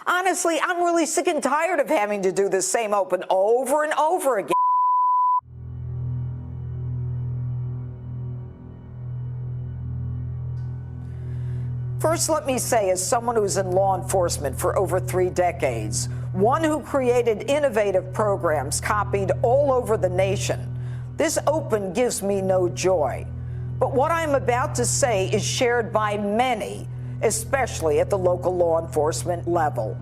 Honestly, I'm really sick and tired of having to do the same open over and over again. First, let me say, as someone who's in law enforcement for over 3 decades, one who created innovative programs copied all over the nation, this open gives me no joy. But what I'm about to say is shared by many, especially at the local law enforcement level.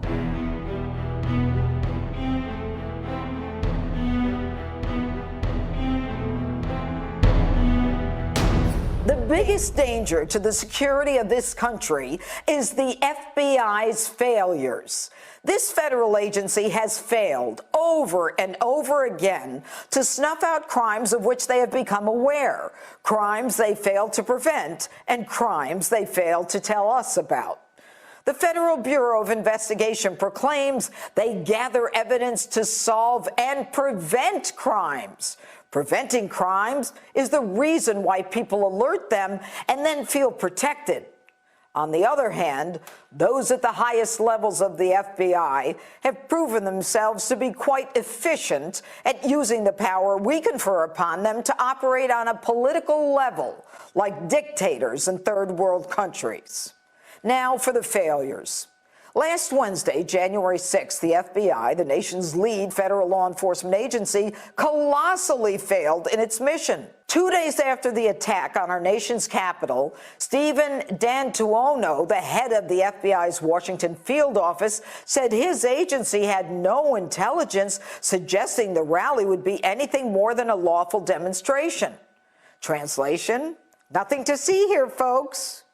The biggest danger to the security of this country is the FBI's failures. This federal agency has failed over and over again to snuff out crimes of which they have become aware, crimes they failed to prevent, and crimes they failed to tell us about. The Federal Bureau of Investigation proclaims they gather evidence to solve and prevent crimes. Preventing crimes is the reason why people alert them and then feel protected. On the other hand, those at the highest levels of the FBI have proven themselves to be quite efficient at using the power we confer upon them to operate on a political level, like dictators in third world countries. Now for the failures. Last Wednesday, January 6th, the FBI, the nation's lead federal law enforcement agency, colossally failed in its mission. 2 days after the attack on our nation's capital, Stephen D'Antuono, the head of the FBI's Washington field office, said his agency had no intelligence suggesting the rally would be anything more than a lawful demonstration. Translation: nothing to see here, folks.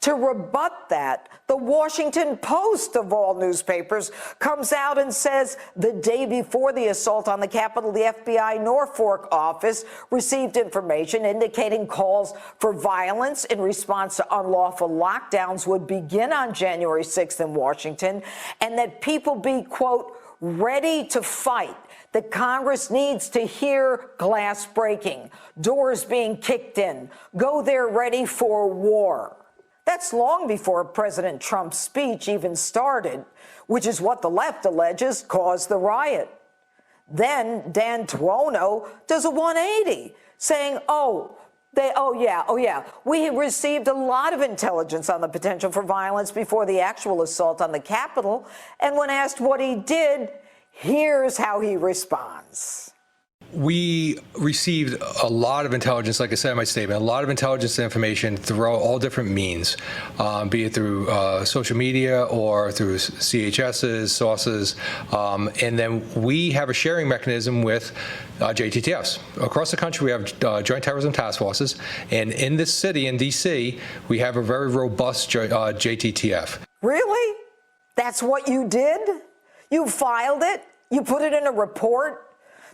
To rebut that, the Washington Post, of all newspapers, comes out and says the day before the assault on the Capitol, the FBI Norfolk office received information indicating calls for violence in response to unlawful lockdowns would begin on January 6th in Washington, and that people be, quote, ready to fight. That Congress needs to hear glass breaking, doors being kicked in, go there ready for war. That's long before President Trump's speech even started, which is what the left alleges caused the riot. Then D'Antuono does a 180, saying, oh yeah, we received a lot of intelligence on the potential for violence before the actual assault on the Capitol, and when asked what he did, here's how he responds. We received a lot of intelligence, like I said in my statement, a lot of intelligence information through all different means, be it through social media or through CHS's sources. And then we have a sharing mechanism with JTTFs. Across the country, we have Joint Terrorism Task Forces. And in this city, in D.C., we have a very robust JTTF. Really? That's what you did? You filed it? You put it in a report?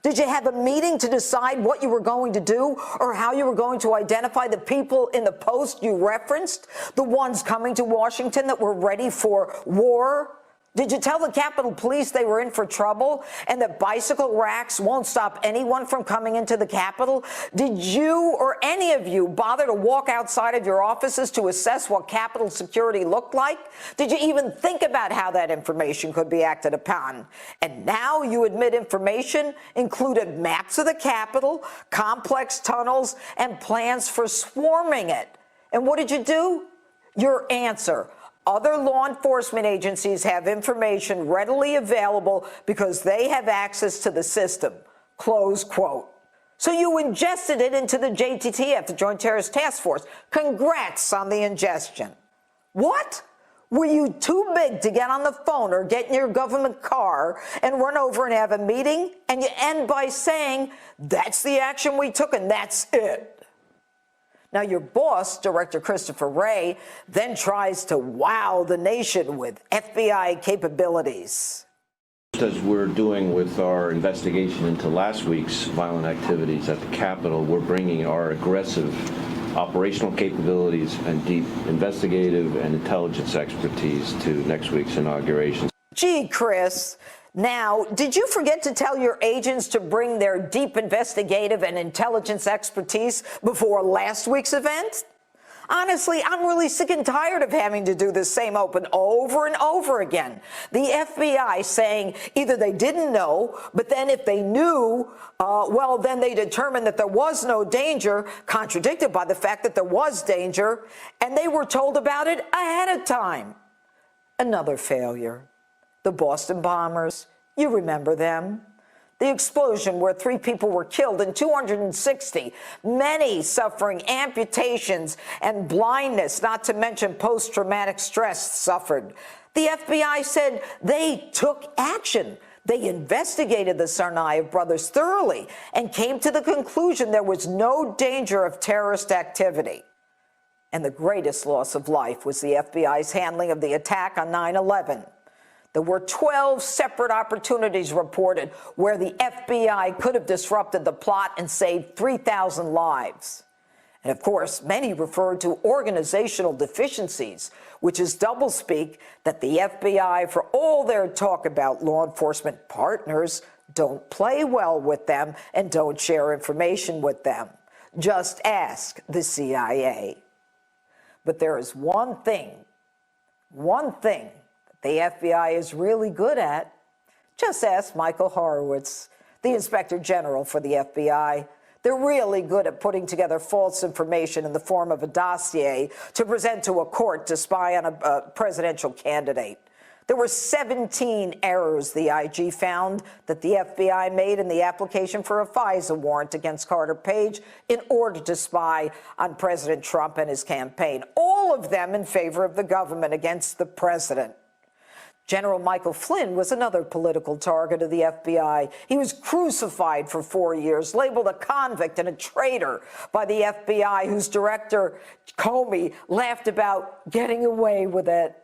Did you have a meeting to decide what you were going to do or how you were going to identify the people in the Post you referenced, the ones coming to Washington that were ready for war? Did you tell the Capitol Police they were in for trouble and that bicycle racks won't stop anyone from coming into the Capitol? Did you or any of you bother to walk outside of your offices to assess what Capitol security looked like? Did you even think about how that information could be acted upon? And now you admit information included maps of the Capitol, complex tunnels, and plans for swarming it. And what did you do? Your answer: other law enforcement agencies have information readily available because they have access to the system. Close quote. So you ingested it into the JTTF, the Joint Terrorist Task Force. Congrats on the ingestion. What? Were you too big to get on the phone or get in your government car and run over and have a meeting? And you end by saying, that's the action we took and that's it. Now, your boss, Director Christopher Wray, then tries to wow the nation with FBI capabilities. As we're doing with our investigation into last week's violent activities at the Capitol, we're bringing our aggressive operational capabilities and deep investigative and intelligence expertise to next week's inauguration. Gee, Chris. Now, did you forget to tell your agents to bring their deep investigative and intelligence expertise before last week's event? Honestly, I'm really sick and tired of having to do the same open over and over again. The FBI saying either they didn't know, but then if they knew, well, then they determined that there was no danger, contradicted by the fact that there was danger, and they were told about it ahead of time. Another failure. The Boston bombers, you remember them. The explosion where 3 people were killed and 260, many suffering amputations and blindness, not to mention post-traumatic stress suffered. The FBI said they took action. They investigated the Tsarnaev brothers thoroughly and came to the conclusion there was no danger of terrorist activity. And the greatest loss of life was the FBI's handling of the attack on 9/11. There were 12 separate opportunities reported where the FBI could have disrupted the plot and saved 3,000 lives. And of course, many referred to organizational deficiencies, which is doublespeak that the FBI, for all their talk about law enforcement partners, don't play well with them and don't share information with them. Just ask the CIA. But there is one thing the FBI is really good at. Just ask Michael Horowitz, the Inspector General for the FBI. They're really good at putting together false information in the form of a dossier to present to a court to spy on a presidential candidate. There were 17 errors the IG found that the FBI made in the application for a FISA warrant against Carter Page in order to spy on President Trump and his campaign, all of them in favor of the government against the president. General Michael Flynn was another political target of the FBI. He was crucified for 4 years, labeled a convict and a traitor by the FBI, whose director, Comey, laughed about getting away with it.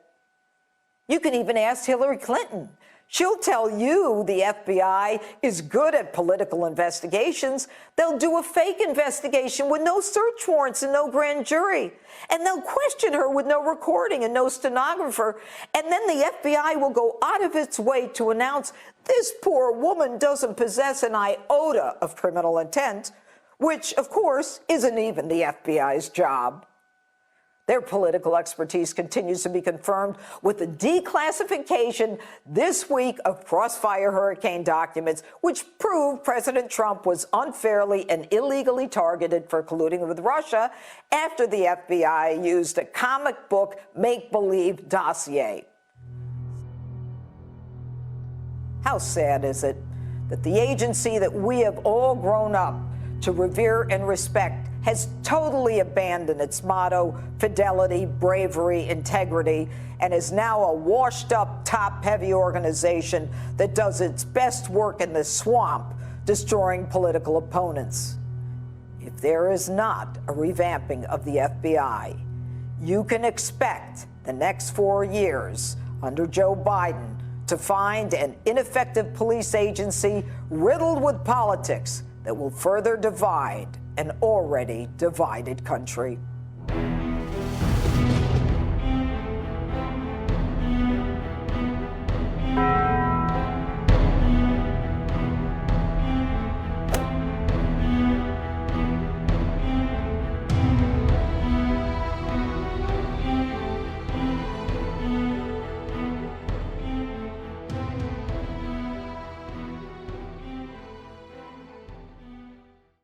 You can even ask Hillary Clinton. She'll tell you the FBI is good at political investigations. They'll do a fake investigation with no search warrants and no grand jury. And they'll question her with no recording and no stenographer. And then the FBI will go out of its way to announce this poor woman doesn't possess an iota of criminal intent, which, of course, isn't even the FBI's job. Their political expertise continues to be confirmed with the declassification this week of Crossfire Hurricane documents, which proved President Trump was unfairly and illegally targeted for colluding with Russia after the FBI used a comic book make-believe dossier. How sad is it that the agency that we have all grown up to revere and respect has totally abandoned its motto, fidelity, bravery, integrity, and is now a washed-up, top-heavy organization that does its best work in the swamp, destroying political opponents. If there is not a revamping of the FBI, you can expect the next 4 years under Joe Biden to find an ineffective police agency riddled with politics that will further divide an already divided country.